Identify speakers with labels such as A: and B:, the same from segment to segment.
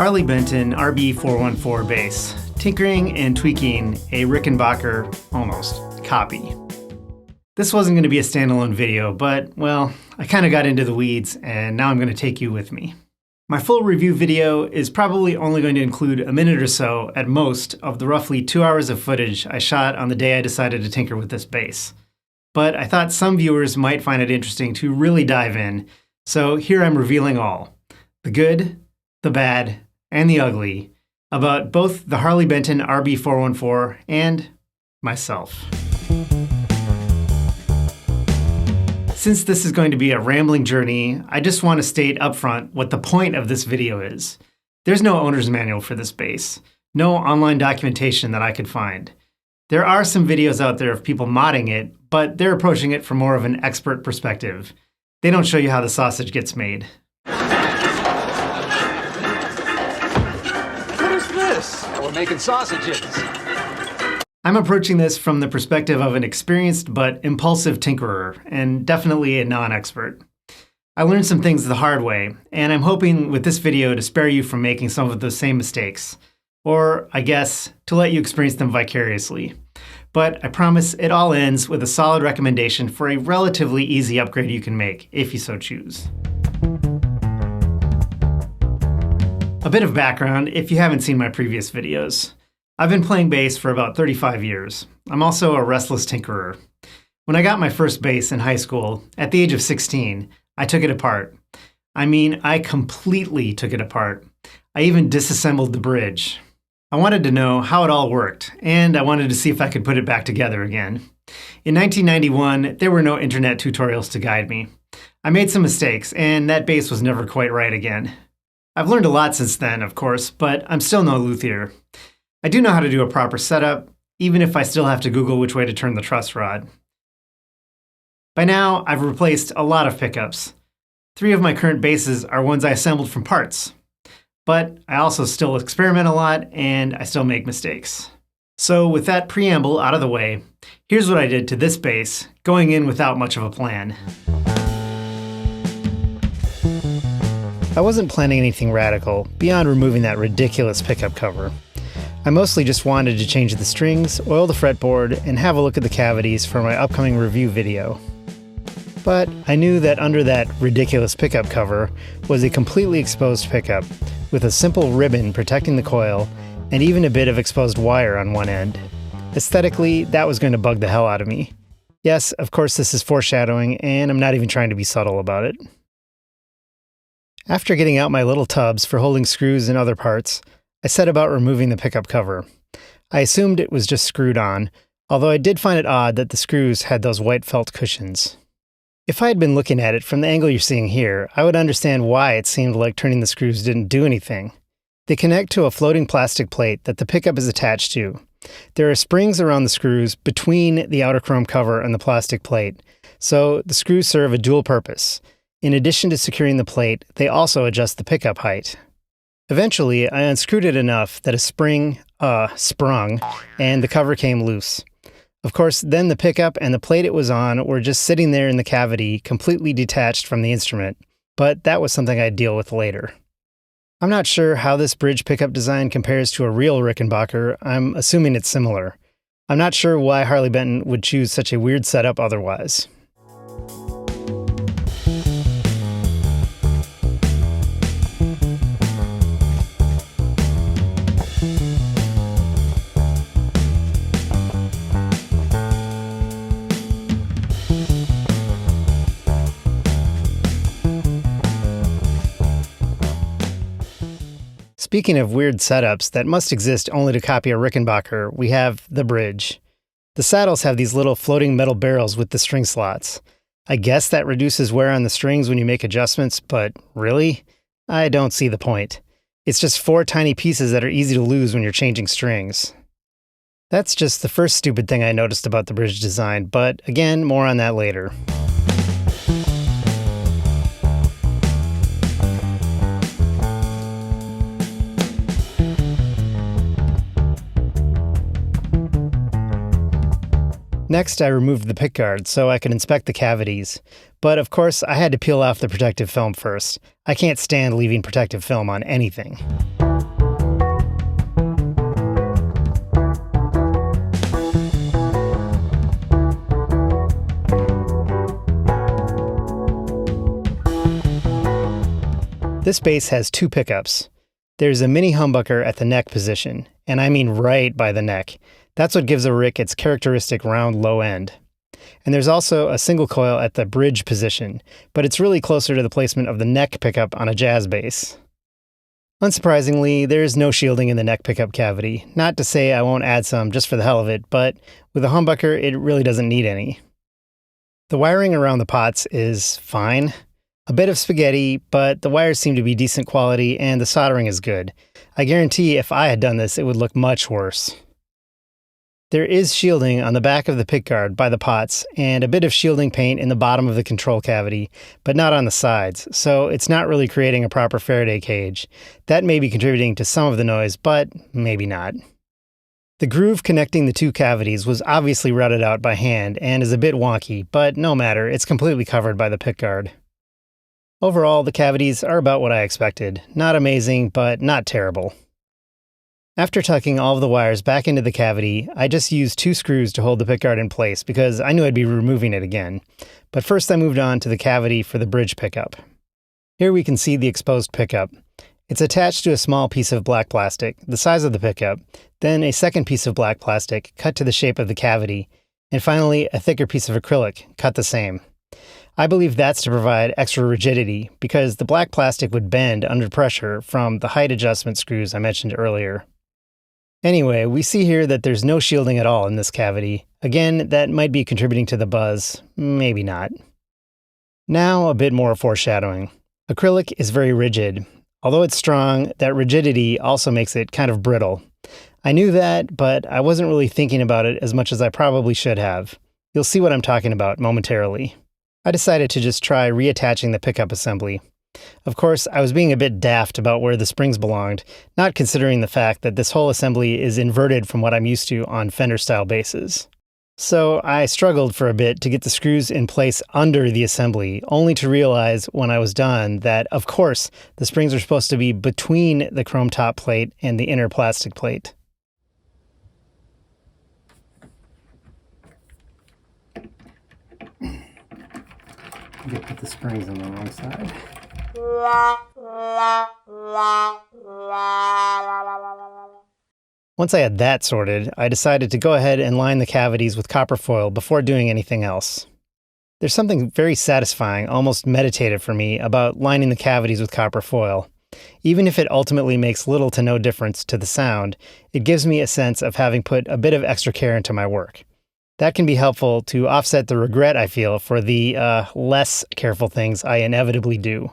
A: Harley Benton RB-414 bass, tinkering and tweaking a Rickenbacker, almost, copy. This wasn't going to be a standalone video, but, well, I kind of got into the weeds, and now I'm going to take you with me. My full review video is probably only going to include a minute or so, at most, of the roughly 2 hours of footage I shot on the day I decided to tinker with this bass. But I thought some viewers might find it interesting to really dive in, so here I'm revealing all. The good, the bad, and the ugly about both the Harley Benton RB-414 and myself. Since this is going to be a rambling journey, I just want to state upfront what the point of this video is. There's no owner's manual for this bass, no online documentation that I could find. There are some videos out there of people modding it, but they're approaching it from more of an expert perspective. They don't show you how the sausage gets made.
B: We're making sausages.
A: I'm approaching this from the perspective of an experienced but impulsive tinkerer, and definitely a non-expert. I learned some things the hard way, and I'm hoping with this video to spare you from making some of those same mistakes. Or, I guess, to let you experience them vicariously. But I promise it all ends with a solid recommendation for a relatively easy upgrade you can make, if you so choose. A bit of background if you haven't seen my previous videos. I've been playing bass for about 35 years. I'm also a restless tinkerer. When I got my first bass in high school, at the age of 16, I took it apart. I mean, I completely took it apart. I even disassembled the bridge. I wanted to know how it all worked, and I wanted to see if I could put it back together again. In 1991, there were no internet tutorials to guide me. I made some mistakes, and that bass was never quite right again. I've learned a lot since then, of course, but I'm still no luthier. I do know how to do a proper setup, even if I still have to Google which way to turn the truss rod. By now, I've replaced a lot of pickups. 3 of my current basses are ones I assembled from parts. But I also still experiment a lot, and I still make mistakes. So with that preamble out of the way, here's what I did to this bass, going in without much of a plan. I wasn't planning anything radical, beyond removing that ridiculous pickup cover. I mostly just wanted to change the strings, oil the fretboard, and have a look at the cavities for my upcoming review video. But I knew that under that ridiculous pickup cover was a completely exposed pickup, with a simple ribbon protecting the coil, and even a bit of exposed wire on one end. Aesthetically, that was going to bug the hell out of me. Yes, of course this is foreshadowing, and I'm not even trying to be subtle about it. After getting out my little tubs for holding screws and other parts, I set about removing the pickup cover. I assumed it was just screwed on, although I did find it odd that the screws had those white felt cushions. If I had been looking at it from the angle you're seeing here, I would understand why it seemed like turning the screws didn't do anything. They connect to a floating plastic plate that the pickup is attached to. There are springs around the screws between the outer chrome cover and the plastic plate, so the screws serve a dual purpose. In addition to securing the plate, they also adjust the pickup height. Eventually, I unscrewed it enough that a spring, sprung, and the cover came loose. Of course, then the pickup and the plate it was on were just sitting there in the cavity, completely detached from the instrument, but that was something I'd deal with later. I'm not sure how this bridge pickup design compares to a real Rickenbacker. I'm assuming it's similar. I'm not sure why Harley Benton would choose such a weird setup otherwise. Speaking of weird setups that must exist only to copy a Rickenbacker, we have the bridge. The saddles have these little floating metal barrels with the string slots. I guess that reduces wear on the strings when you make adjustments, but really? I don't see the point. It's just 4 tiny pieces that are easy to lose when you're changing strings. That's just the first stupid thing I noticed about the bridge design, but again, more on that later. Next, I removed the pickguard so I could inspect the cavities. But of course, I had to peel off the protective film first. I can't stand leaving protective film on anything. This bass has two pickups. There's a mini humbucker at the neck position, and I mean right by the neck. That's what gives a Rick its characteristic round low end. And there's also a single coil at the bridge position, but it's really closer to the placement of the neck pickup on a jazz bass. Unsurprisingly, there is no shielding in the neck pickup cavity. Not to say I won't add some just for the hell of it, but with a humbucker, it really doesn't need any. The wiring around the pots is fine. A bit of spaghetti, but the wires seem to be decent quality and the soldering is good. I guarantee if I had done this, it would look much worse. There is shielding on the back of the pickguard by the pots and a bit of shielding paint in the bottom of the control cavity, but not on the sides, so it's not really creating a proper Faraday cage. That may be contributing to some of the noise, but maybe not. The groove connecting the two cavities was obviously routed out by hand and is a bit wonky, but no matter, it's completely covered by the pickguard. Overall, the cavities are about what I expected. Not amazing, but not terrible. After tucking all of the wires back into the cavity, I just used 2 screws to hold the pickguard in place because I knew I'd be removing it again. But first I moved on to the cavity for the bridge pickup. Here we can see the exposed pickup. It's attached to a small piece of black plastic, the size of the pickup, then a second piece of black plastic cut to the shape of the cavity, and finally a thicker piece of acrylic cut the same. I believe that's to provide extra rigidity because the black plastic would bend under pressure from the height adjustment screws I mentioned earlier. Anyway, we see here that there's no shielding at all in this cavity. Again, that might be contributing to the buzz, maybe not. Now a bit more foreshadowing. Acrylic is very rigid. Although it's strong, that rigidity also makes it kind of brittle. I knew that, but I wasn't really thinking about it as much as I probably should have. You'll see what I'm talking about momentarily. I decided to just try reattaching the pickup assembly. Of course, I was being a bit daft about where the springs belonged, not considering the fact that this whole assembly is inverted from what I'm used to on Fender-style basses. So I struggled for a bit to get the screws in place under the assembly, only to realize when I was done that, of course, the springs are supposed to be between the chrome top plate and the inner plastic plate. Put the springs on the wrong side. Once I had that sorted, I decided to go ahead and line the cavities with copper foil before doing anything else. There's something very satisfying, almost meditative for me, about lining the cavities with copper foil. Even if it ultimately makes little to no difference to the sound, it gives me a sense of having put a bit of extra care into my work. That can be helpful to offset the regret I feel for the less careful things I inevitably do.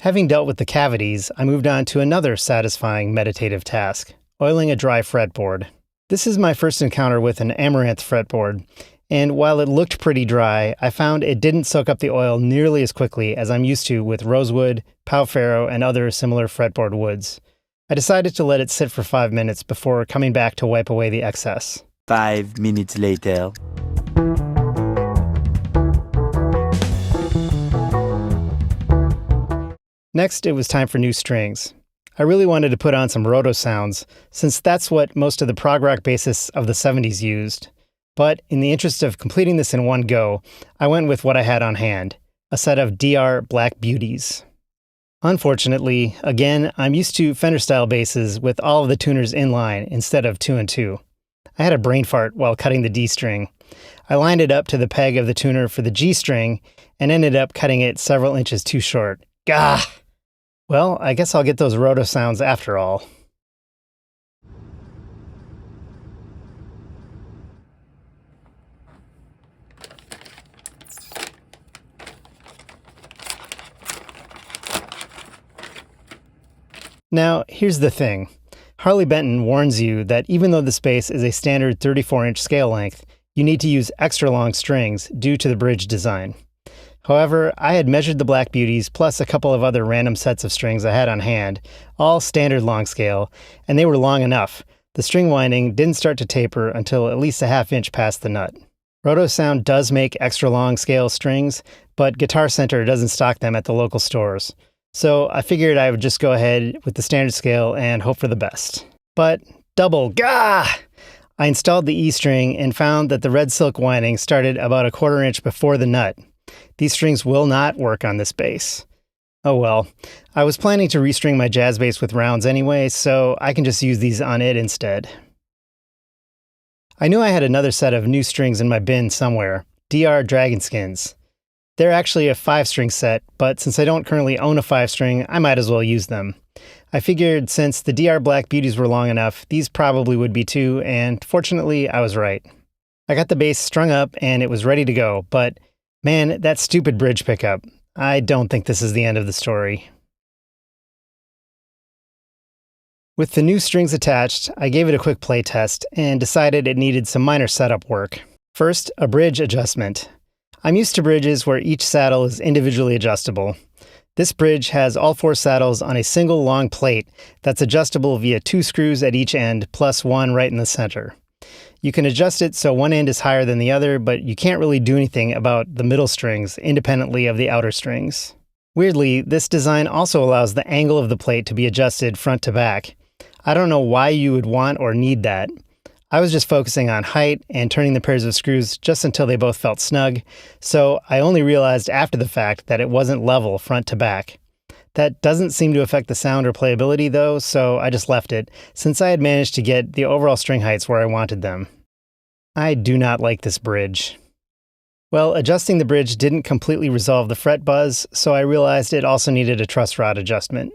A: Having dealt with the cavities, I moved on to another satisfying meditative task, oiling a dry fretboard. This is my first encounter with an amaranth fretboard, and while it looked pretty dry, I found it didn't soak up the oil nearly as quickly as I'm used to with rosewood, pau ferro, and other similar fretboard woods. I decided to let it sit for 5 minutes before coming back to wipe away the excess.
C: 5 minutes later.
A: Next, it was time for new strings. I really wanted to put on some roto sounds, since that's what most of the prog rock bassists of the 70s used. But in the interest of completing this in one go, I went with what I had on hand, a set of DR Black Beauties. Unfortunately, again, I'm used to Fender-style basses with all of the tuners in line instead of 2 and 2. I had a brain fart while cutting the D string. I lined it up to the peg of the tuner for the G string and ended up cutting it several inches too short. Gah! Well, I guess I'll get those roto sounds after all. Now, here's the thing. Harley Benton warns you that even though this bass is a standard 34-inch scale length, you need to use extra long strings due to the bridge design. However, I had measured the Black Beauties plus a couple of other random sets of strings I had on hand, all standard long scale, and they were long enough. The string winding didn't start to taper until at least a ½ inch past the nut. Roto Sound does make extra long scale strings, but Guitar Center doesn't stock them at the local stores. So I figured I would just go ahead with the standard scale and hope for the best. But double gah! I installed the E string and found that the red silk winding started about a 1/4 inch before the nut. These strings will not work on this bass. Oh well. I was planning to restring my jazz bass with rounds anyway, so I can just use these on it instead. I knew I had another set of new strings in my bin somewhere, DR Dragonskins. They're actually a 5-string set, but since I don't currently own a 5-string, I might as well use them. I figured since the DR Black Beauties were long enough, these probably would be too, and fortunately, I was right. I got the bass strung up and it was ready to go, but man, that stupid bridge pickup. I don't think this is the end of the story. With the new strings attached, I gave it a quick play test and decided it needed some minor setup work. First, a bridge adjustment. I'm used to bridges where each saddle is individually adjustable. This bridge has all 4 saddles on a single long plate that's adjustable via 2 screws at each end plus 1 right in the center. You can adjust it so one end is higher than the other, but you can't really do anything about the middle strings independently of the outer strings. Weirdly, this design also allows the angle of the plate to be adjusted front to back. I don't know why you would want or need that. I was just focusing on height and turning the pairs of screws just until they both felt snug, so I only realized after the fact that it wasn't level front to back. That doesn't seem to affect the sound or playability though, so I just left it, since I had managed to get the overall string heights where I wanted them. I do not like this bridge. Well, adjusting the bridge didn't completely resolve the fret buzz, so I realized it also needed a truss rod adjustment.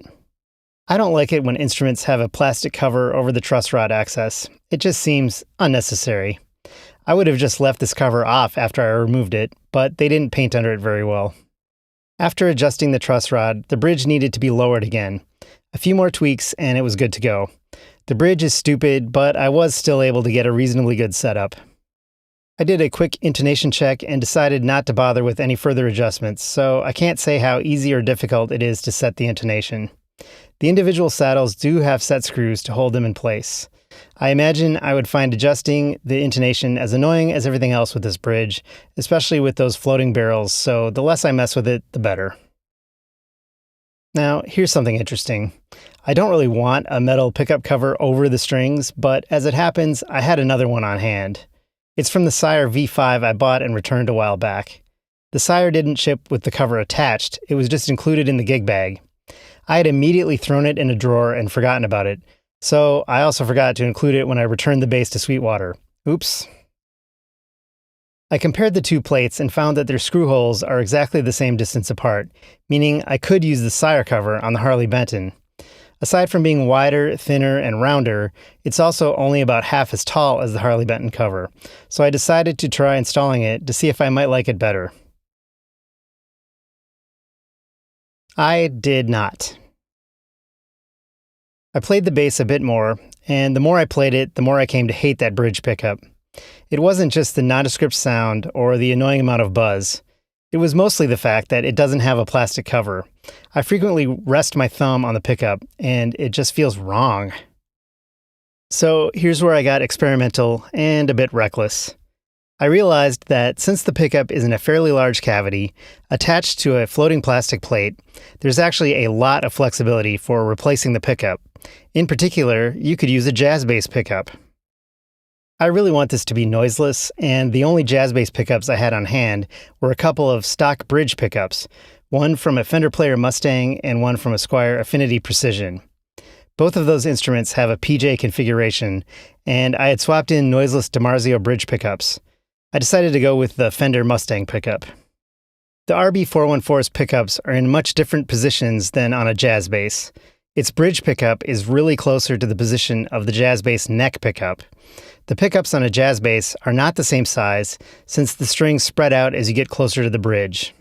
A: I don't like it when instruments have a plastic cover over the truss rod access. It just seems unnecessary. I would have just left this cover off after I removed it, but they didn't paint under it very well. After adjusting the truss rod, the bridge needed to be lowered again. A few more tweaks and it was good to go. The bridge is stupid, but I was still able to get a reasonably good setup. I did a quick intonation check and decided not to bother with any further adjustments, so I can't say how easy or difficult it is to set the intonation. The individual saddles do have set screws to hold them in place. I imagine I would find adjusting the intonation as annoying as everything else with this bridge, especially with those floating barrels, so the less I mess with it, the better. Now, here's something interesting. I don't really want a metal pickup cover over the strings, but as it happens, I had another one on hand. It's from the Sire V5 I bought and returned a while back. The Sire didn't ship with the cover attached, it was just included in the gig bag. I had immediately thrown it in a drawer and forgotten about it, so I also forgot to include it when I returned the bass to Sweetwater. Oops. I compared the two plates and found that their screw holes are exactly the same distance apart, meaning I could use the Sire cover on the Harley Benton. Aside from being wider, thinner, and rounder, it's also only about half as tall as the Harley Benton cover, so I decided to try installing it to see if I might like it better. I did not. I played the bass a bit more, and the more I played it, the more I came to hate that bridge pickup. It wasn't just the nondescript sound or the annoying amount of buzz. It was mostly the fact that it doesn't have a plastic cover. I frequently rest my thumb on the pickup, and it just feels wrong. So here's where I got experimental and a bit reckless. I realized that since the pickup is in a fairly large cavity, attached to a floating plastic plate, there's actually a lot of flexibility for replacing the pickup. In particular, you could use a jazz bass pickup. I really want this to be noiseless, and the only jazz bass pickups I had on hand were a couple of stock bridge pickups, one from a Fender Player Mustang and one from a Squier Affinity Precision. Both of those instruments have a PJ configuration, and I had swapped in noiseless DiMarzio bridge pickups. I decided to go with the Fender Mustang pickup. The RB-414's pickups are in much different positions than on a jazz bass. Its bridge pickup is really closer to the position of the jazz bass neck pickup. The pickups on a jazz bass are not the same size, since the strings spread out as you get closer to the bridge.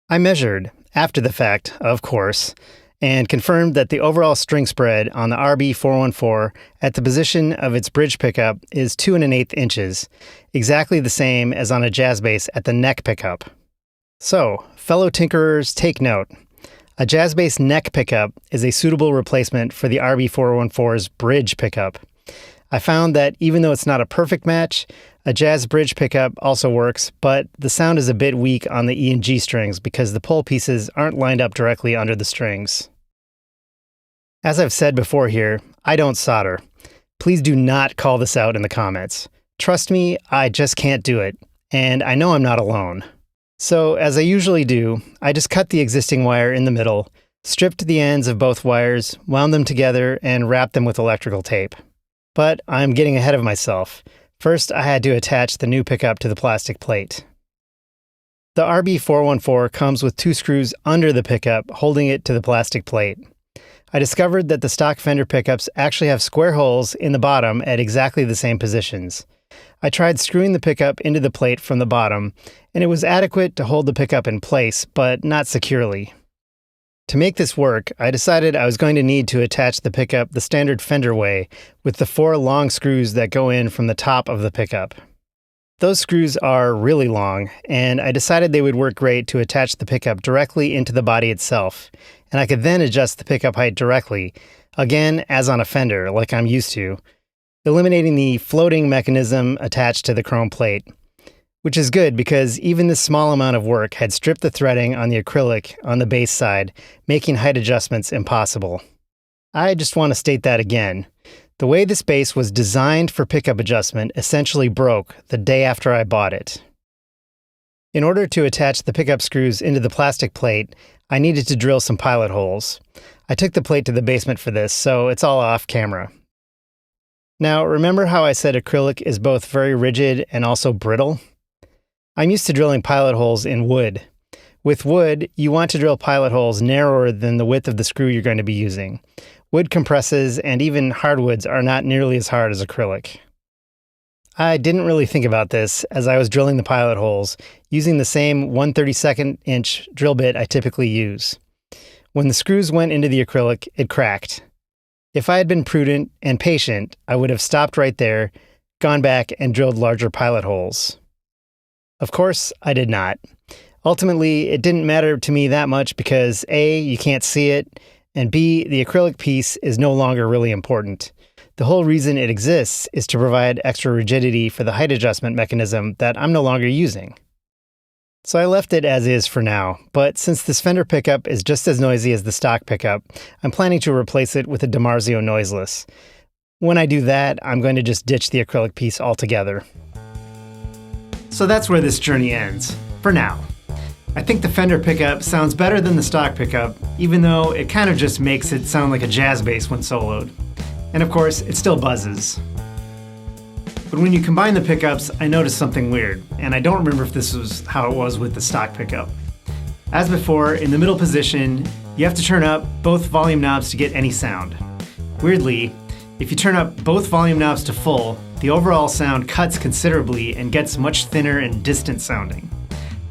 A: I measured, after the fact, of course, and confirmed that the overall string spread on the RB-414 at the position of its bridge pickup is 2 1/8 inches, exactly the same as on a jazz bass at the neck pickup. So, fellow tinkerers, take note. A jazz bass neck pickup is a suitable replacement for the RB-414's bridge pickup. I found that even though it's not a perfect match, a jazz bridge pickup also works, but the sound is a bit weak on the E and G strings because the pole pieces aren't lined up directly under the strings. As I've said before here, I don't solder. Please do not call this out in the comments. Trust me, I just can't do it, and I know I'm not alone. So, as I usually do, I just cut the existing wire in the middle, stripped the ends of both wires, wound them together, and wrapped them with electrical tape. But I'm getting ahead of myself. First, I had to attach the new pickup to the plastic plate. The RB-414 comes with 2 screws under the pickup, holding it to the plastic plate. I discovered that the stock Fender pickups actually have square holes in the bottom at exactly the same positions. I tried screwing the pickup into the plate from the bottom, and it was adequate to hold the pickup in place, but not securely. To make this work, I decided I was going to need to attach the pickup the standard Fender way, with the 4 long screws that go in from the top of the pickup. Those screws are really long, and I decided they would work great to attach the pickup directly into the body itself, and I could then adjust the pickup height directly, again as on a Fender, like I'm used to, eliminating the floating mechanism attached to the chrome plate. Which is good because even this small amount of work had stripped the threading on the acrylic on the bass side, making height adjustments impossible. I just want to state that again. The way this bass was designed for pickup adjustment essentially broke the day after I bought it. In order to attach the pickup screws into the plastic plate, I needed to drill some pilot holes. I took the plate to the basement for this, so it's all off camera. Now, remember how I said acrylic is both very rigid and also brittle? I'm used to drilling pilot holes in wood. With wood, you want to drill pilot holes narrower than the width of the screw you're going to be using. Wood compresses, and even hardwoods are not nearly as hard as acrylic. I didn't really think about this as I was drilling the pilot holes, using the same 1/32 inch drill bit I typically use. When the screws went into the acrylic, it cracked. If I had been prudent and patient, I would have stopped right there, gone back, and drilled larger pilot holes. Of course, I did not. Ultimately, it didn't matter to me that much because A, you can't see it, and B, the acrylic piece is no longer really important. The whole reason it exists is to provide extra rigidity for the height adjustment mechanism that I'm no longer using. So I left it as is for now, but since this Fender pickup is just as noisy as the stock pickup, I'm planning to replace it with a DiMarzio noiseless. When I do that, I'm going to just ditch the acrylic piece altogether. So that's where this journey ends, for now. I think the Fender pickup sounds better than the stock pickup, even though it kind of just makes it sound like a jazz bass when soloed. And of course, it still buzzes. But when you combine the pickups, I noticed something weird, and I don't remember if this was how it was with the stock pickup. As before, in the middle position, you have to turn up both volume knobs to get any sound. Weirdly, if you turn up both volume knobs to full, the overall sound cuts considerably and gets much thinner and distant sounding.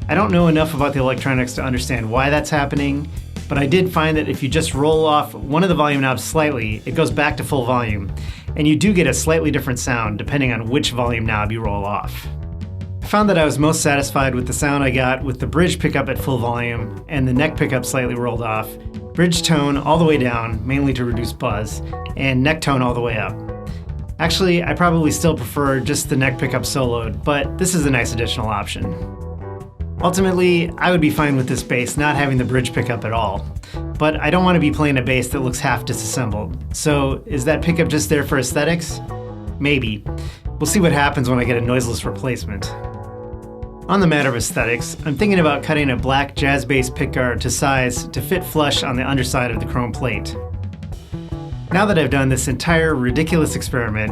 A: I don't know enough about the electronics to understand why that's happening, but I did find that if you just roll off one of the volume knobs slightly, it goes back to full volume, and you do get a slightly different sound depending on which volume knob you roll off. I found that I was most satisfied with the sound I got with the bridge pickup at full volume and the neck pickup slightly rolled off, bridge tone all the way down, mainly to reduce buzz, and neck tone all the way up. Actually, I probably still prefer just the neck pickup soloed, but this is a nice additional option. Ultimately, I would be fine with this bass not having the bridge pickup at all, but I don't want to be playing a bass that looks half disassembled. So is that pickup just there for aesthetics? Maybe. We'll see what happens when I get a noiseless replacement. On the matter of aesthetics, I'm thinking about cutting a black jazz bass pickguard to size to fit flush on the underside of the chrome plate. Now that I've done this entire ridiculous experiment,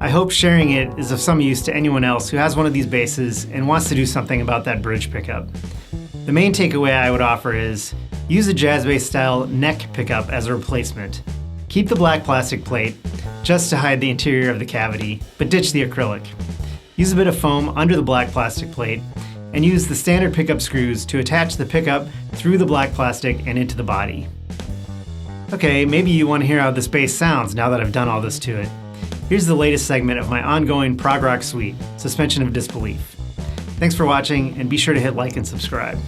A: I hope sharing it is of some use to anyone else who has one of these basses and wants to do something about that bridge pickup. The main takeaway I would offer is, use a jazz bass style neck pickup as a replacement. Keep the black plastic plate, just to hide the interior of the cavity, but ditch the acrylic. Use a bit of foam under the black plastic plate, and use the standard pickup screws to attach the pickup through the black plastic and into the body. Okay, maybe you want to hear how this bass sounds now that I've done all this to it. Here's the latest segment of my ongoing prog rock suite, Suspension of Disbelief. Thanks for watching, and be sure to hit like and subscribe.